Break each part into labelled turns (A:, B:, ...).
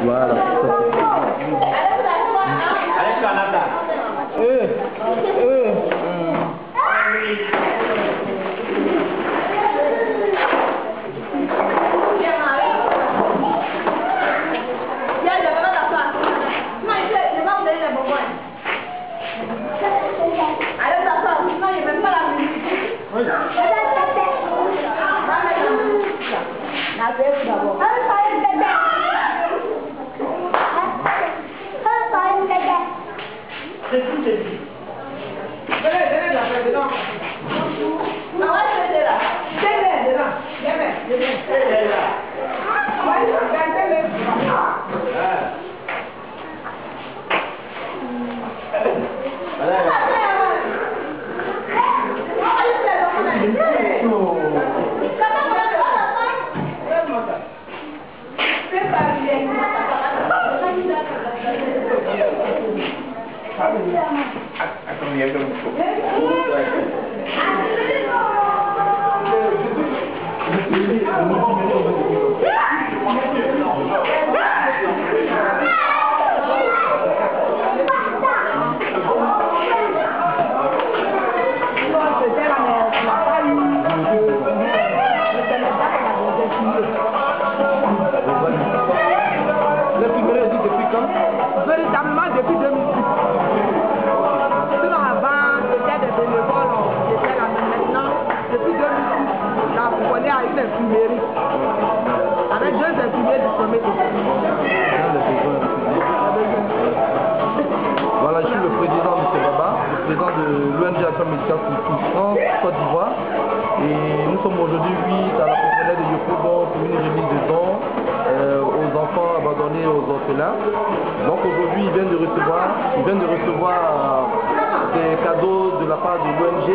A: Voilà.
B: Allez, Canada.
C: Véritablement depuis 2006. Sinon avant, c'était des bénévoles, j'étais là, mais maintenant, depuis 2006, la Pouponnière a une infirmerie. Avec 2 infirmiers diplômés.
A: Voilà, je suis le président de Sebaba, le président de l'ONG Action Médicale pour tous France, Côte d'Ivoire. Et nous sommes aujourd'hui 8 à la Pouponnière de Yopougon pour une remise de dons aux enfants abandonnés, aux orphelins. Donc aujourd'hui, ils viennent de recevoir des cadeaux de la part de l'ONG.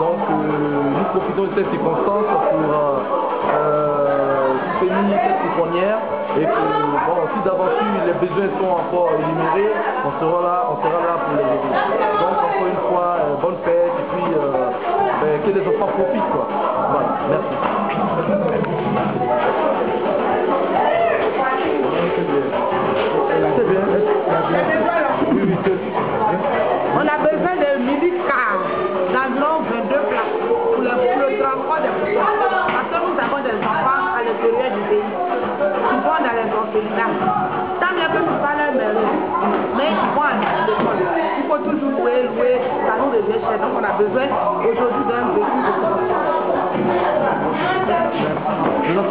A: Donc nous profitons de cette circonstance pour soutenir cette pouponnière et que bon, si d'aventure les besoins sont encore énumérés, on sera là pour les aider. Donc encore une fois, bonne fête et puis que les enfants profitent quoi. Voilà, merci. C'est bien.
C: On a besoin de militaires d'environ 22 places pour le transport des personnes. Parce que nous avons des enfants à l'intérieur du pays qui vont dans les orphelinats. Tant bien que nous pas leur mairie, mais ils vont à l'école. Il faut toujours louer, ça nous revient cher. Donc on a besoin aujourd'hui d'un véhicule de transport.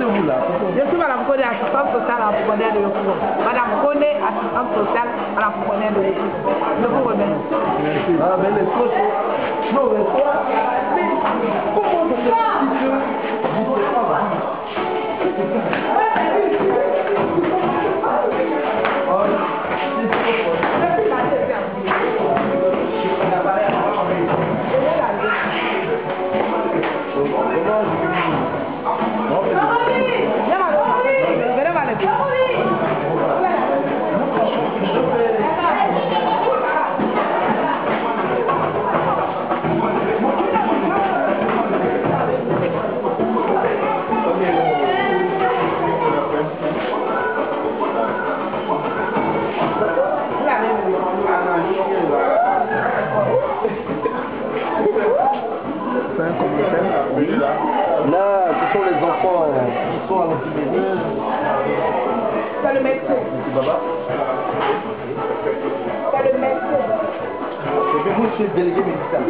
A: Vous là.
C: Je suis Madame Kone, assistante sociale à la Pouponnière de Yopougon. Madame Kone, assistante sociale à la Pouponnière de Yopougon. Je vous remercie.
A: Merci. Ah, mais les choses. Non, mais toi, mais comment je fais Là, ce sont les enfants qui sont à l'infirmerie.
C: C'est le médecin. C'est le médecin.
A: C'est vous, c'est délégué médical.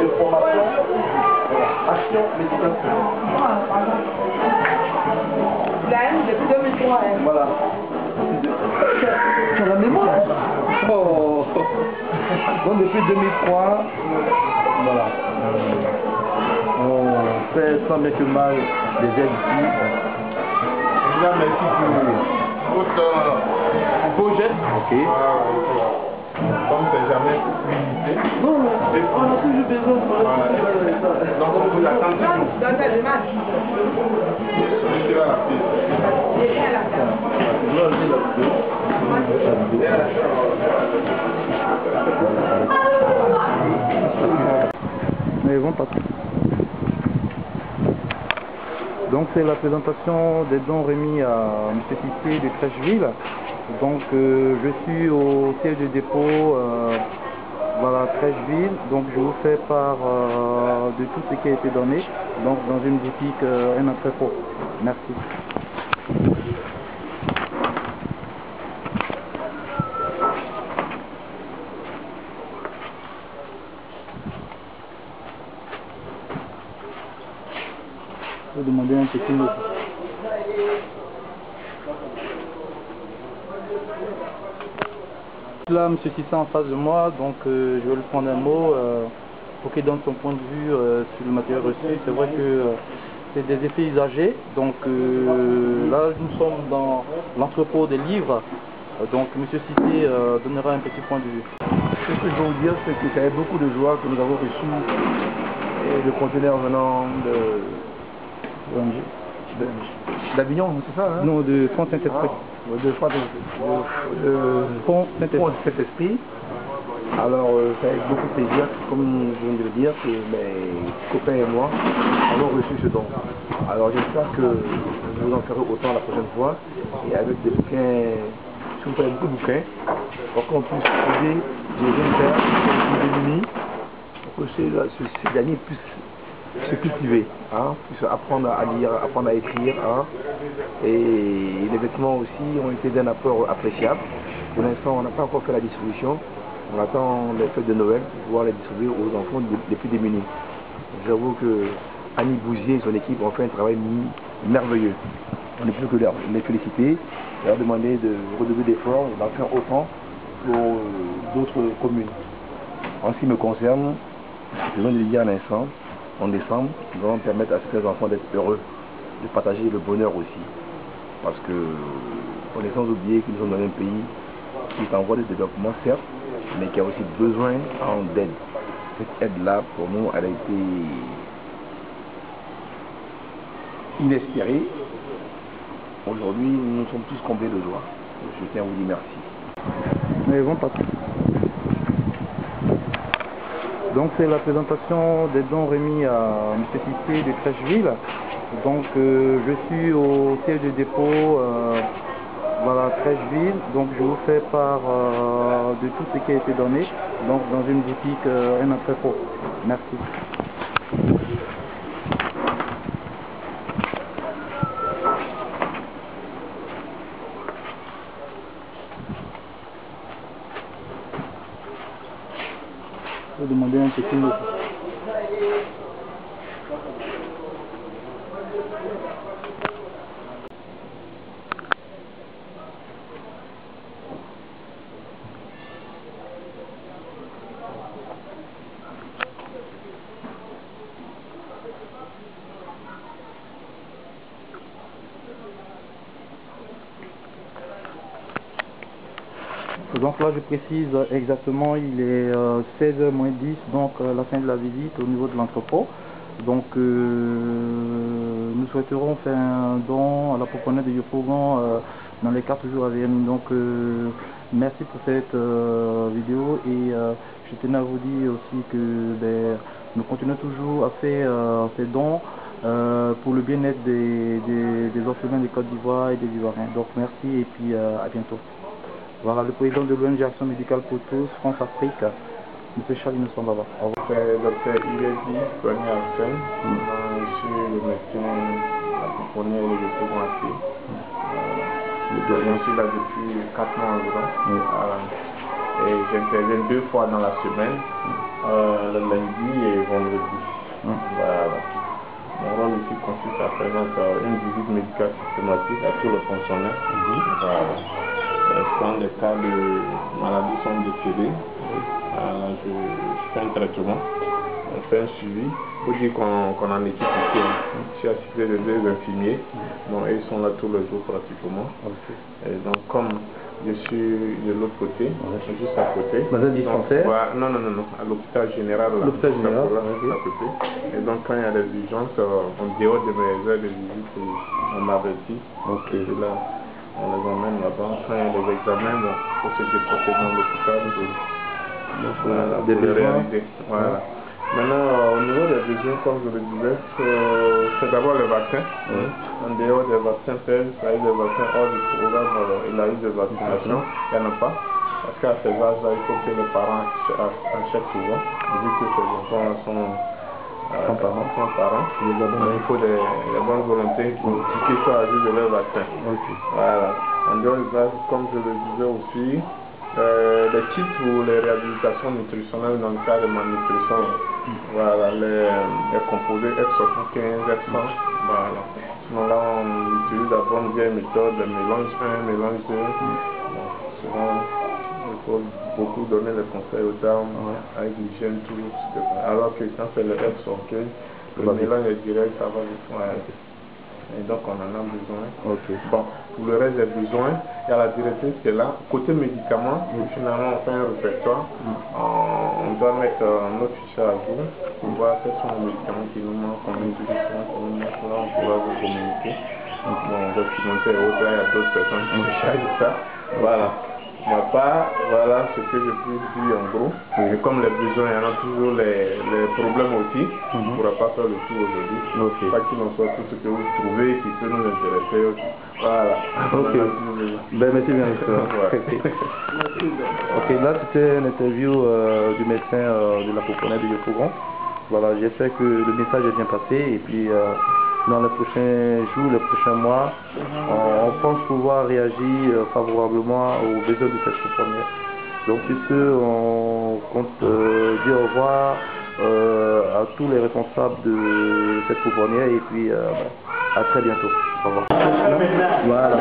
A: Information, action médicale.
C: Il a eu depuis 2003.
A: Voilà. Tu as la mémoire? Oh. Donc depuis 2003, voilà. On fait sans bien que mal des aides ici. Merci pour votre projet. Ok.
B: Comme c'est jamais limité.
A: Non, on a toujours besoin de
B: donc on vous attend toujours.
C: Dans ta démarche.
B: Mettez à la piste.
A: Mais ils vont pas. Donc c'est la présentation des dons remis à M. Tissé de Trècheville. Donc je suis au siège de dépôt voilà, Trècheville. Donc je vous fais part de tout ce qui a été donné donc dans une boutique, un entrepôt. Merci. Je vais demander un petit mot. Là, M. Tissé en face de moi, donc je vais lui prendre un mot pour qu'il donne son point de vue sur le matériel reçu. C'est vrai que c'est des effets usagés, donc là nous sommes dans l'entrepôt des livres, donc M. Tissé donnera un petit point de vue.
D: Ce que je veux vous dire, c'est que ça a beaucoup de joie que nous avons reçu le conteneur venant d'Avignon, c'est ça hein?
A: Non, de Font Saint-Esprit.
D: Font Saint-Esprit. Alors, c'est avec beaucoup de plaisir, comme je viens de le dire, que mes copains et moi avons reçu ce don. Alors, j'espère que vous en ferez autant la prochaine fois, et avec des bouquins, si vous faites beaucoup de bouquins, pour qu'on puisse aider les jeunes pères, les démunis, pour que ces derniers puissent se cultiver, hein, puissent apprendre à lire, apprendre à écrire, hein, et les vêtements aussi ont été d'un apport appréciable. Pour l'instant, on n'a pas encore fait la distribution. On attend les fêtes de Noël pour pouvoir les distribuer aux enfants les plus démunis. J'avoue que Annie Bouzier et son équipe ont fait un travail merveilleux. On ne peut que les féliciter, leur demander de redoubler d'efforts, d'en faire autant pour d'autres communes. En ce qui me concerne, je viens de le dire à l'instant, en décembre, nous allons permettre à certains enfants d'être heureux, de partager le bonheur aussi. Parce que on est sans oublier que nous sommes dans un pays qui est en voie de développement, certes, mais qui a aussi besoin d'aide. Cette aide-là, pour nous, elle a été inespérée. Aujourd'hui, nous sommes tous comblés de joie. Je tiens à vous dire merci.
A: Mais bon, pas. Donc c'est la présentation des dons remis à M. Tissé de Trècheville. Donc je suis au siège de dépôt voilà, Trècheville. Donc je vous fais part de tout ce qui a été donné donc dans une boutique, un entrepôt. Merci. Je vais demander un petit mot. Donc là je précise exactement, il est 16h moins 10, donc la fin de la visite au niveau de l'entrepôt. Donc nous souhaiterons faire un don à la propriétaire de Yopougon dans les 4 jours à venir. Donc merci pour cette vidéo et je tenais à vous dire aussi que nous continuons toujours à faire ces dons pour le bien-être des orphelins de Côte d'Ivoire et des Ivoiriens. Donc merci et puis à bientôt. Voilà le président de l'ONG Action Médicale pour tous, France Afrique, M. Charles Innocent Baba.
B: C'est Dr. Iledi Kony Arsène. Je suis le médecin à Pouponnière et le Yopougon AC. Je suis là depuis 4 mois environ. Et j'interviens 2 fois dans la semaine, le lundi et vendredi. Voilà. Mon rôle ici consiste à faire une visite médicale systématique à tous les fonctionnaires. Voilà. Quand les cas de maladie sont décédés, je fais un traitement, on fait un suivi. Il faut dire qu'on en équipe ici. Je suis assisté de 2 infirmiers, donc ils sont là tous les jours pratiquement. Et donc comme je suis de l'autre côté, juste à côté.
A: Dans un dispensaire?
B: Non, à l'hôpital général.
A: L'hôpital général,
B: à côté. Et donc quand il y a des urgences, en dehors de mes heures de visite, on m'avertit. Et là, on les emmène là-bas, quand il y a des examens, pour se déplacer dans l'hôpital, pour les réaliser. Voilà. Maintenant, au niveau des besoins, comme je le disais, c'est d'abord le vaccin. En dehors des vaccins faits, il y a eu des vaccins hors du programme, il y a eu des vaccinations, il n'y en a pas. Parce qu'à ces âges-là, il faut que les parents achètent souvent, vu que ces enfants sont parents. Il faut des bonnes volontés pour qu'ils soient à jour de leur vaccin. Voilà. En dehors de ça, comme je le disais aussi, les kits pour les réhabilitations nutritionnelles dans le cas de malnutrition, voilà, les composés F75, F100, voilà. Sinon là on utilise la bonne vieille méthode de mélange 1, mélange 2. Souvent il faut beaucoup donner les conseils aux dames avec l'hygiène, tout, alors que quand c'est le F100, le mélange est direct, ça va vite. Et donc on en a besoin. Bon, pour le reste des besoins, il y a la directrice qui est là. Côté médicaments, finalement on fait un répertoire. On doit mettre notre fichier à jour pour voir quels sont les médicaments qui nous manquent, combien de médicaments qui nous manquent. Là on pourra vous communiquer. Bon, on va financer et autres, il y a d'autres personnes qui se chargent de ça. Voilà. Ma part, voilà ce que je peux dire en gros. Et comme les besoins, il y en a toujours les problèmes aussi. On ne pourra pas faire le tout aujourd'hui. Pas qu'il en soit tout ce que vous trouvez qui peut nous intéresser. Voilà.
A: Ben, merci bien. Là c'était une interview du médecin de la pouponnière de Yopougon. Voilà, j'espère que le message est bien passé et puis dans les prochains jours, les prochains mois, on pense pouvoir réagir favorablement aux besoins de cette pouponnière. Donc sur ce, on compte dire au revoir à tous les responsables de cette pouponnière et puis à très bientôt. Au revoir. Voilà.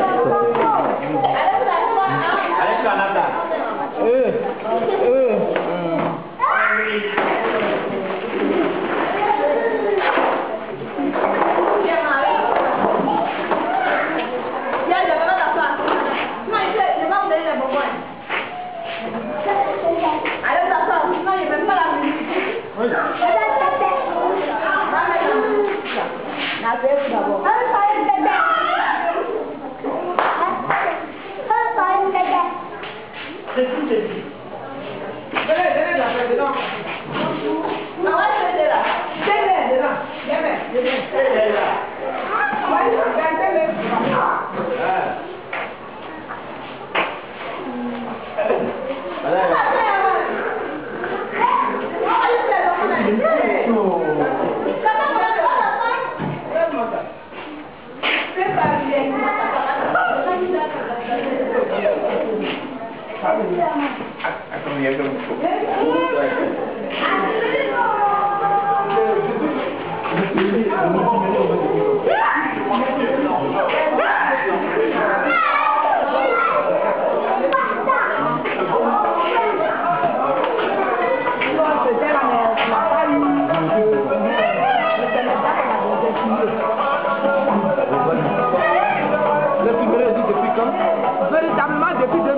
C: Véritablement depuis 2006.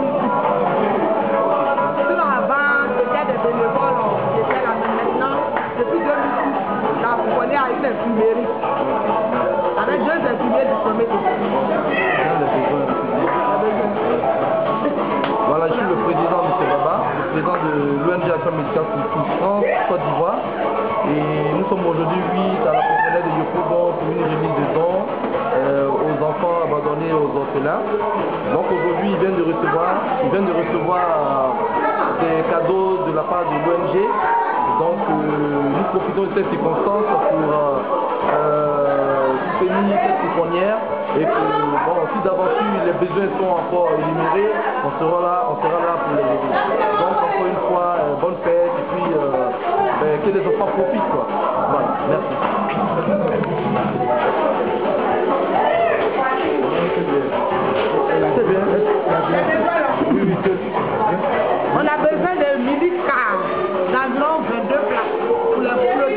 C: Sinon avant, c'était des bénévoles, j'étais là, mais maintenant, depuis 2006, la pouponnière a une infirmerie. Avec 2 infirmiers diplômés de
A: Voilà, je suis le président de Baba, le président de l'ONG Action Médicale pour tous France, Côte d'Ivoire. Et nous sommes aujourd'hui 8 à la pouponnière de Yopougon pour une remise de dons aux enfants abandonnés, aux orphelins. Donc aujourd'hui, ils viennent de recevoir des cadeaux de la part de l'ONG. Donc nous profitons de cette circonstance pour soutenir cette pouponnière et que si d'aventure les besoins sont encore énumérés, on sera là pour les aider. Donc encore une fois, bonne fête et puis que les enfants profitent quoi. Voilà, merci. C'est bien.
C: On a besoin de 1000 cars, d'environ 22 places pour le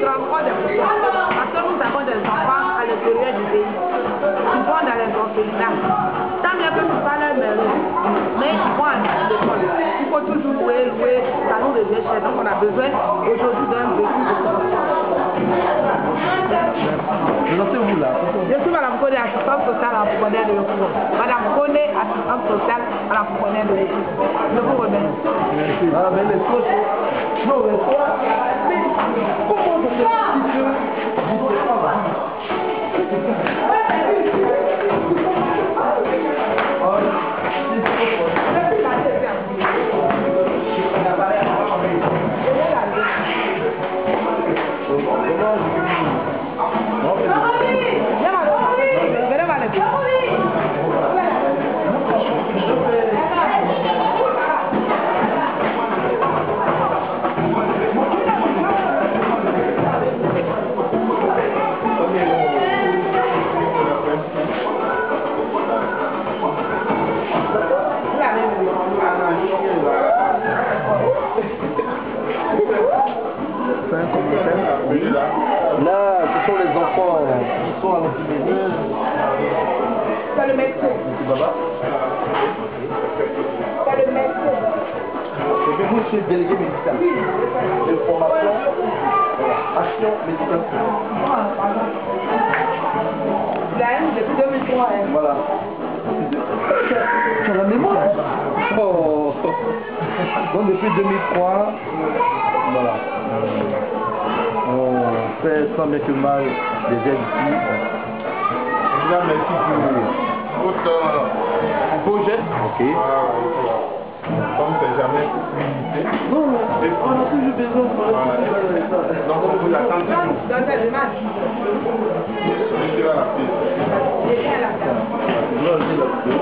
C: transport des personnes. Parce que nous avons des enfants à l'intérieur du pays qui vont dans les orphelinats. Tant bien que nous parlons de mais ils vont à l'école. Il faut toujours louer, ça nous devient cher. Donc on a besoin aujourd'hui d'un véhicule de transport.
A: Vous là.
C: Je suis Madame Kone, assistante sociale à la pouponnière de Yopougon. Madame Kone, assistante sociale à la pouponnière de Yopougon. Je vous remercie.
A: Merci. Ah, mais les coachs. Non, mais Comment ça se fait que vous ne pas là? Là, ce sont les enfants qui sont à l'antimédie.
C: C'est le médecin.
A: C'est Baba.
C: C'est le médecin.
A: Et puis vous, je suis délégué médical. De formation, action médicale.
C: Il a une depuis 2003.
A: Voilà. Tu as la mémoire. Oh. Donc depuis 2003, voilà. On fait tant bien que mal des aides ici.
B: Là, merci pour votre beau geste.
A: Ok.
B: Comme c'est jamais limité.
A: Non, on a toujours besoin de
B: Donc on vous attend toujours.
C: Dans cette démarche.
B: Je dirai à la fille.
C: J'ai à la carte.
A: Je dois ajouter la vidéo.